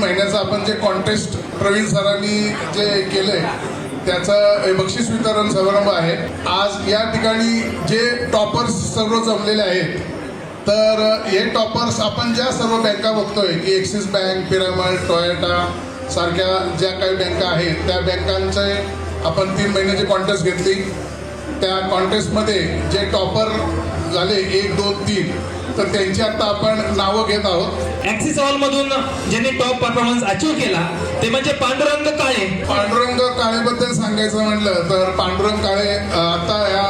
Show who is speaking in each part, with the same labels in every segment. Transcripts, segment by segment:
Speaker 1: महिन्याचं आपण जे कॉन्टेस्ट प्रवीण सरांनी जे केलंय त्याचं बक्षीस वितरण समारंभ आहे आज या ठिकाणी. जे टॉपर्स सर्व जमलेले आहेत, तर हे टॉपर्स आपण ज्या सर्व बँका बघतोय की ॲक्सिस बँक, पिरामल, टोयोटा सारख्या ज्या काही बँका आहेत त्या बँकांचे आपण 3 महिन्याची कॉन्टेस्ट घेतली. त्या कॉन्टेस्टमध्ये जे टॉपर झाले 1, 2, 3 तर त्यांची आता आपण नावं घेत आहोत.
Speaker 2: ॲक्सिस हॉलमधून ज्यांनी टॉप परफॉर्मन्स अचीव केला ते म्हणजे पांडुरंग काळे.
Speaker 1: पांडुरंग काळेबद्दल सांगायचं म्हटलं तर पांडुरंग काळे आता या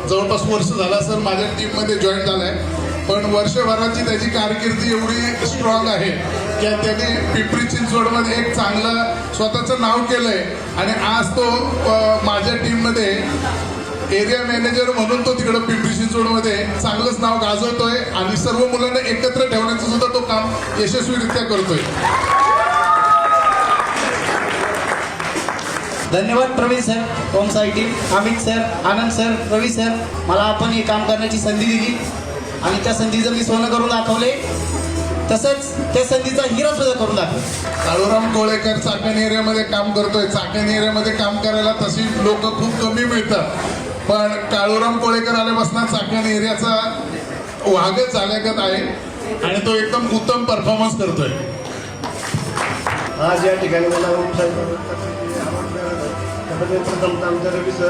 Speaker 1: जवळपास वर्ष झाला सर माझ्या टीममध्ये जॉईन झालाय. पण वर्षभराची त्याची कारकिर्दी एवढी स्ट्रॉंग आहे की त्याने पिंपरी चिंचवडमध्ये एक चांगलं स्वतःचं नाव केलंय आणि आज तो माझ्या टीममध्ये एरिया मॅनेजर म्हणून तो तिकडं पिंपरी चिंचवडमध्ये चांगलंच नाव गाजवतोय आणि सर्व मुलांना एकत्र ठेवण्याचं सुद्धा तो काम यशस्वीरित्या करतोय.
Speaker 3: धन्यवाद प्रवीण सर, ओम Sai team, Amit sir, Anand sir, Ravi sir. मला आपण हे काम करण्याची संधी दिली आणि त्या संधीचं मी सोनं करून दाखवले, तसंच त्या संधीचा हिरा सुद्धा करून दाखवला.
Speaker 1: काळूराम कोळेकर चाकण एरियामध्ये काम करतोय. चाकण एरियामध्ये काम करायला तशी लोक खूप कमी मिळतात, पण काळूराम कोळेकर आल्यापासून चाकण एरियाचा वागच झाल्यागत आहे आणि तो एकदम उत्तम परफॉर्मन्स करतोय.
Speaker 4: आज या ठिकाणी मला प्रथम आमच्या Ravi sir,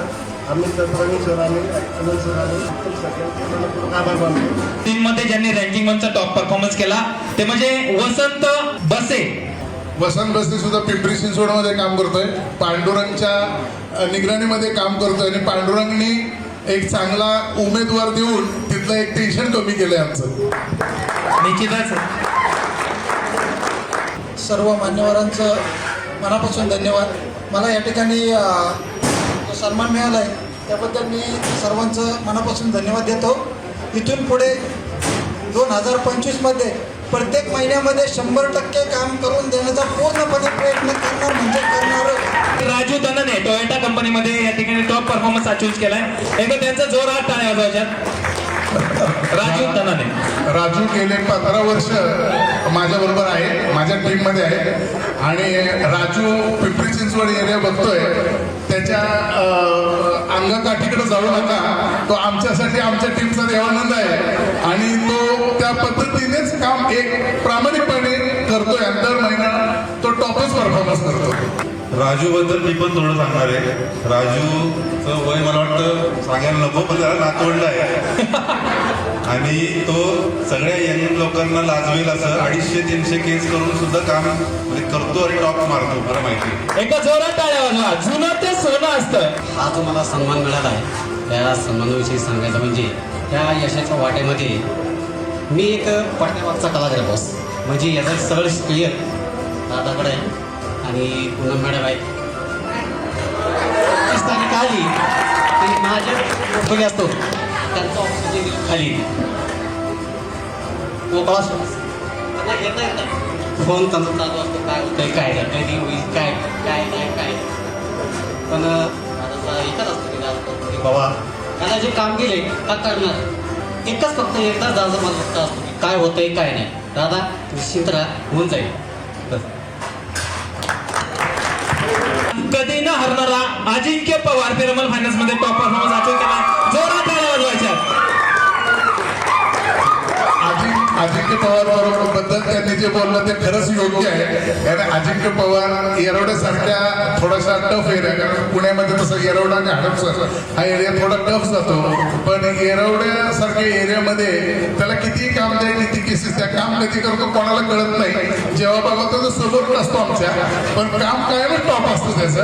Speaker 4: Amit sir, Praveen sir आणि अनंत सर आणि आभार मानतो.
Speaker 2: टीममध्ये ज्यांनी रँकिंग वनचा टॉप परफॉर्मन्स केला ते म्हणजे वसंत बसे.
Speaker 1: वसंत बस्ती सुद्धा पिंपरी चिंचवडमध्ये काम करतोय. पांडुरंगच्या निगराणीमध्ये काम करतोय आणि पांडुरंगनी एक चांगला उमेदवार देऊन तिथलं एक टेन्शन कमी केलंय आमचं.
Speaker 2: निश्चितच
Speaker 5: सर्व मान्यवरांचं मनापासून धन्यवाद. मला या ठिकाणी जो सन्मान मिळाला आहे त्याबद्दल मी सर्वांचं मनापासून धन्यवाद देतो. इथून पुढे 2025मध्ये प्रत्येक महिन्यामध्ये 100% काम करून देण्याचा पूर्णपणे प्रयत्न करणार म्हणजे करणार.
Speaker 2: राजू धनने टोयोटा कंपनीमध्ये या ठिकाणी टॉप परफॉर्मन्स अचीव केलाय. एकदा त्यांचा जोरात टाळ्या वाजवायच्या. राजू धनने.
Speaker 1: राजू गेले 15 वर्ष माझ्याबरोबर आहे, माझ्या टीममध्ये आहे आणि राजू पिंपरी चिंचवड एरिया बघतोय. त्याच्या अंगकाठीकडे जाऊ नका, तो आमच्यासाठी आमच्या टीमचा देवानंद आहे आणि तो त्या पद्धतीनेच काम एक प्रामाणिकपणे करतोय. दर महिना तो टॉपच परफॉर्मन्स करतो.
Speaker 6: राजू बद्दल मी पण थोडं सांगणार आहे. राजूचं वय मला वाटतं सांगायला नको, पण त्याला नातवंड आहे आणि तो सगळ्या यंग लोकांना लाजवेल असं 250-300 केस करून सुद्धा काम करतो आणि टॉप मारतो. मला माहिती.
Speaker 2: एका जोरात टाळ्या वाजवा. जुनं ते सोनं असतं.
Speaker 3: हा जो मला सन्मान मिळाला आहे त्या सन्मानाविषयी सांगायचं म्हणजे त्या यशाच्या वाट्यामध्ये मी एक पाठ्यामागचा कलाकार आहे बॉस. म्हणजे याचं सगळं क्लिअर दादाकडे आहे आणि पूनम मॅडम आहे. 25 तारीख आली आणि माझ्या खोली असतो त्यांचा ऑक्सिजन खाली मोकळा त्यांना घेता येतं. फोन त्यांचा चालू असतो, काय होतंय काय नाही, कधी होईल काय काय नाही काय. पण दादाचा एकच असतो की बाबा त्याला जे काम केले का करणार. एकच फक्त एकदा दादा मला फक्त असतो की काय होतंय काय नाही. दादा निश्चित होऊन जाईल.
Speaker 2: कधी न हरणारा अजिंक्य पवार पिरामल फायनान्स मध्ये टॉप परफॉर्मन्स अचीव केला. जोरात टाळ्या वाजवायच्या.
Speaker 1: अजिंक्य पवार बद्दल त्यांनी जे बोललं ते खरंच योग्य आहे. कारण अजिंक्य पवार येरवड्यासारख्या थोडासा टफ एरिया, कारण पुण्यामध्ये तसं येरवडा आणि हडपसर हा एरिया थोडा टफ जातो, पण येरवड्यासारख्या एरियामध्ये त्याला किती काम द्या, किती केसेस त्या काम कधी करतो कोणाला कळत नाही. जेव्हा बघतो तो सपोर्ट असतो आमच्या, पण काम कायम टॉप असतं त्याचं.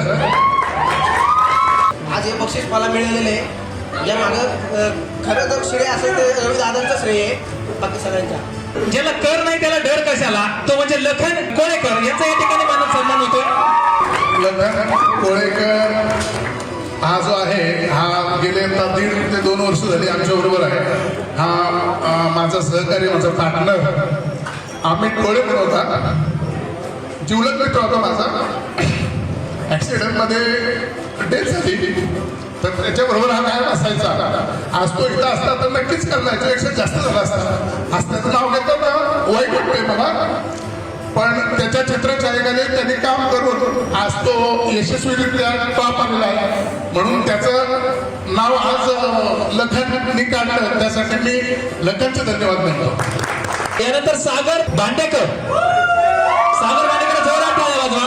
Speaker 7: आज हे बक्षीस मला मिळालेलं आहे. या मागं खरं तर श्रेय असेल तर रवी दादांचं श्रेय आहे बाकी सगळ्यांच्या.
Speaker 2: ज्याला कर नाही त्याला डर कशाला, तो म्हणजे लखन कोळेकर याचा या ठिकाणी मानव सन्मान होतोय.
Speaker 1: लखन कोळेकर हा जो आहे हा गेले 1.5 ते 2 वर्ष झाली आमच्या बरोबर आहे. हा माझा सहकारी, माझा पार्टनर अमित कोळेकर होता. जिवलग मित्र होता माझा. ऍक्सिडेंटमध्ये डेथ झाली तर त्याच्याबरोबर हा काय असायचा. आज तो इथं असता तर नक्कीच करणार, याच्यापेक्षा जास्त झाला असता. आज त्याचं नाव घेतो ना वाईट वाटतंय बाबा. पण त्याच्या छत्रछायेखाली त्यांनी काम करून आज तो यशस्वीरित्या टॉप आलेला आहे. म्हणून त्याचं नाव आज लखननी काढलं, त्यासाठी मी लखनचे धन्यवाद म्हणतो.
Speaker 2: यानंतर सागर भांडेकर जोरात टाळ्या वाजवा.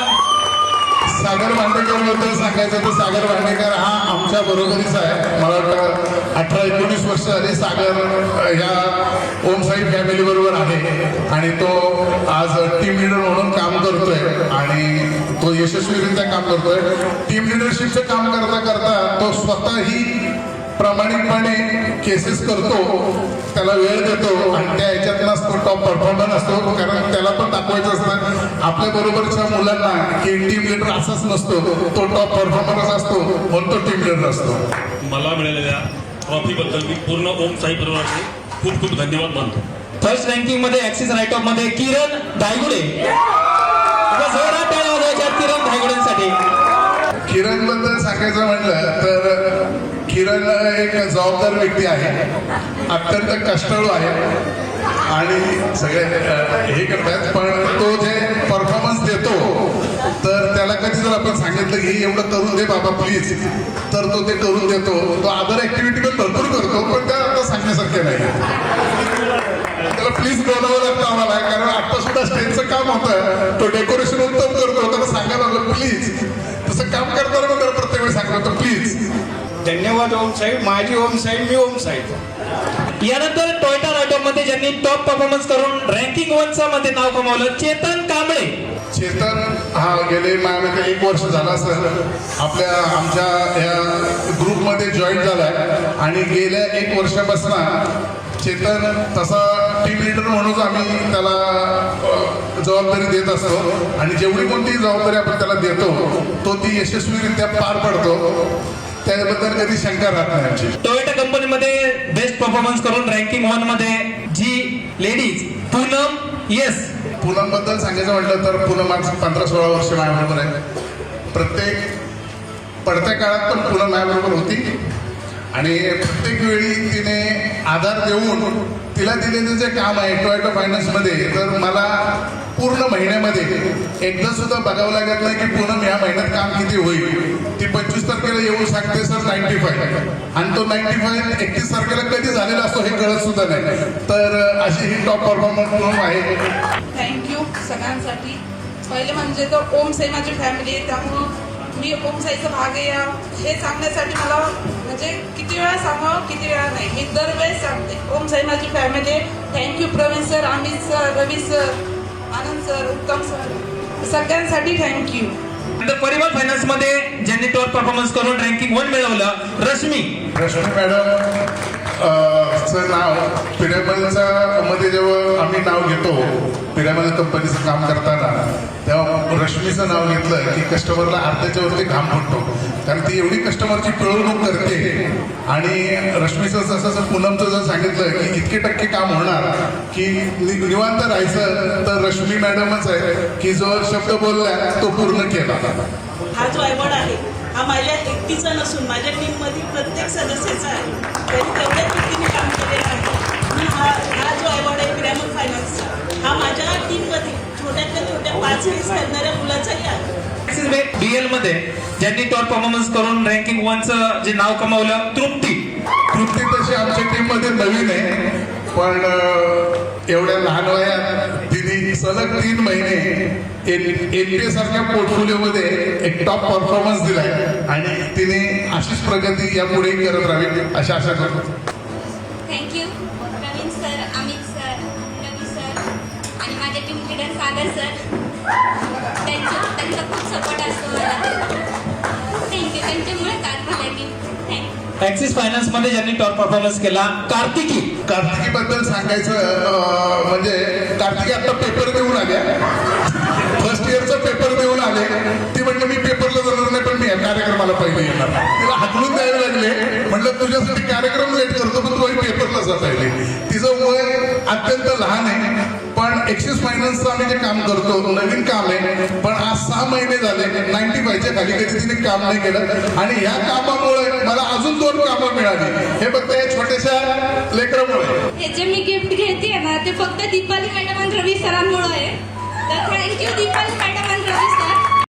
Speaker 1: सागर भांडेकर बद्दल सांगायचं तर सागर भांडेकर हा आमच्या बरोबरीचा आहे. मला वाटतं 18-19 वर्ष झाली सागर ह्या ओमसाई फॅमिली बरोबर आहे आणि तो आज टीम लीडर म्हणून काम करतोय आणि तो यशस्वीरित्या काम करतोय. टीम लिडरशिपचं काम करता करता तो स्वतःही प्रामाणिकपणे केसेस करतो, त्याला वेळ देतो आणि त्या ह्याच्यातलाच तो टॉप परफॉर्मर असतो. कारण त्याला पण दाखवायचं असतं आपल्या बरोबरच्या मुलांना की टीम लीडर असाच नसतो, तो टॉप परफॉर्मरच असतो म्हणून तो टीम लीडर असतो.
Speaker 8: मला मिळालेल्या ट्रॉफीबद्दल मी पूर्ण ओम साई परिवाराचे खूप खूप धन्यवाद मानतो.
Speaker 2: फर्स्ट रँकिंग मध्ये ऍक्सिस राईट ऑफ मध्ये किरण धायगुडे. जोरात टाळ्या वाजवायच्या किरण धायगुडेंसाठी.
Speaker 1: किरण बद्दल सांगायचं म्हटलं तर किरण एक जबाबदार व्यक्ती आहे, अत्यंत कष्टाळू आहे आणि सगळे हे करतात. पण तो जे परफॉर्मन्स देतो तर त्याला कधी जर आपण सांगितलं की हे एवढं करून दे बाबा प्लीज, तर तो ते करून देतो. तो अदर ऍक्टिव्हिटी पण भरपूर करतो, पण त्या आता सांगण्यासारखे नाही. त्याला प्लीज बोलावं लागतं आम्हाला, कारण आता सुद्धा स्टेजचं काम होतं, तो डेकोरेशन उत्तम करतो, त्याला सांगायला लागलं प्लीज. तसं काम करताना पण त्याला प्रत्येक वेळी सांगतो होतं प्लीज.
Speaker 4: धन्यवाद ओम साहेब. माझी ओम साहेब, मी ओम साहेब.
Speaker 2: यानंतर टोयोटा राईट ऑफ मध्ये ज्यांनी टॉप परफॉर्मन्स करून रँकिंग 1 मध्ये नाव कमावलं चेतन कांबळे.
Speaker 1: चेतन हा गेले माझ्यामध्ये 1 वर्ष झाला असेल आमच्या या ग्रुपमध्ये जॉईन झालाय आणि गेल्या 1 वर्षापासून चेतन तसा टीम लीडर म्हणून आम्ही त्याला जबाबदारी देत असतो आणि जेवढी कोणती जबाबदारी आपण त्याला देतो तो ती यशस्वीरित्या पार पडतो. त्याबद्दल कधी शंका राहत नाही आमची.
Speaker 2: टोयोटा कंपनीमध्ये बेस्ट परफॉर्मन्स करून रँकिंग 1 मध्ये जी लेडीज पूनम येस.
Speaker 1: पूनम बद्दल सांगायचं म्हटलं तर पूनम आज 15-16 वर्ष माझ्याबरोबर आहे. प्रत्येक पडत्या काळात पण पूनम माझ्याबरोबर होती आणि प्रत्येक वेळी तिने आधार देऊन तिला दिलेलं जे काम आहे टोयोटा फायनान्समध्ये, तर मला पूर्ण महिन्यामध्ये एकदा सुद्धा बघावं लागत नाही की पूनम ह्या महिन्यात काम किती होईल. ती 25 तारखेला येऊन सांगते सर 95 आणि तो 95 31 तारखेला कधी झालेला असतो हे कळत सुद्धा नाही. तर अशी ही टॉप परफॉर्मर पूनम आहे.
Speaker 9: थँक्यू सगळ्यांसाठी. पहिले म्हणजे तर ओम साई माझी फॅमिली आहे, त्यामुळं मी ओम साईचा भाग आहे हे सांगण्यासाठी मला म्हणजे किती वेळा सांगावं किती वेळा नाही, मी दरवेळेस सांगते ओम साई माझी फॅमिली आहे. Thank you Praveen sir, Amit sir, Ravi sir, Anand sir, Uttam sir, सगळ्यांसाठी थँक्यू.
Speaker 2: परिवार फायनान्स मध्ये ज्यांनी टॉप परफॉर्मन्स करून रँकिंग 1 मिळवलं रश्मी
Speaker 1: मॅडम चं नाव पिरामलचा मध्ये जेव्हा आम्ही नाव घेतो पिरामल कंपनीचं काम करताना तेव्हा रश्मीचं नाव घेतलं की कस्टमरला अर्ध्याच्या वरती घाम फुटतो, कारण ती एवढी कस्टमरची पिळवणूक करते. आणि रश्मीचं जसं पूनमचं जर सांगितलं की इतके टक्के काम होणार की निवांत राहायचं, तर रश्मी मॅडमच आहे की जो शब्द बोलला तो पूर्ण केला.
Speaker 10: हा जो अवॉर्ड आहे हा माझ्या एकटीचा नसून माझ्या टीममधील प्रत्येक सदस्याचा आहे. त्यांनी तेवढ्याच व्यक्तीने काम केलेलं आहे. मी हा जो अवॉर्ड आहे पिरामल फायनान्सचा हा माझ्या टीममधील छोट्यातल्या छोट्या 5 केस करणाऱ्या मुलाचाही आहे.
Speaker 2: बीएल मध्ये ज्यांनी टॉप परफॉर्मन्स करून रँकिंग 1 जे नाव कमावलं तृप्ती
Speaker 1: तशी आमच्या टीममध्ये नवीन आहे, पण एवढ्या लहान वयात तिने सलग 3 महिने एनपीए सारख्या पोर्टफोलिओमध्ये एक टॉप परफॉर्मन्स दिलाय आणि तिने अशीच प्रगती यापुढे करत राहावी अशी आशा करतो.
Speaker 11: Thank you Praveen sir, Amit sir, Ravi sir आणि माझे टीम लीडर सागर सर. त्यांचा खूप सपोर्ट असतो मला. थँक्यू. त्यांच्यामुळेच आज माझ्या टीम. थँक्यू.
Speaker 2: ऍक्सिस फायनान्स मध्ये ज्यांनी टॉप परफॉर्मन्स केला कार्तिकी
Speaker 1: बद्दल सांगायचं म्हणजे कार्तिकी आता पेपर देऊन आल्या, फर्स्ट इयरचा पेपर देऊन आले. ती म्हणलं मी पेपरला जाणार नाही पण मी या कार्यक्रमाला पहिले येणार. तिला हाकलून द्यावे लागले, म्हणलं तुझ्यासाठी कार्यक्रम वेट करतो पण तू पेपरला जाता येईल. तिचं वय अत्यंत लहान आहे, पण ऍक्सिस फायनान्सचं आम्ही जे काम करतो नवीन काम आहे, पण आज 6 महिने झाले 95च्या खाली कधी तिने काम नाही केलं आणि ह्या कामामुळे मला अजून 2 कामं मिळाली. हे फक्त या छोट्याशा लेकरामुळे.
Speaker 11: हे जे मी गिफ्ट घेते ना ते फक्त दीपाली मॅडम आणि रवी सरांमुळे आहे. तर थँक्यू दीपक मॅडम आणि रवी सर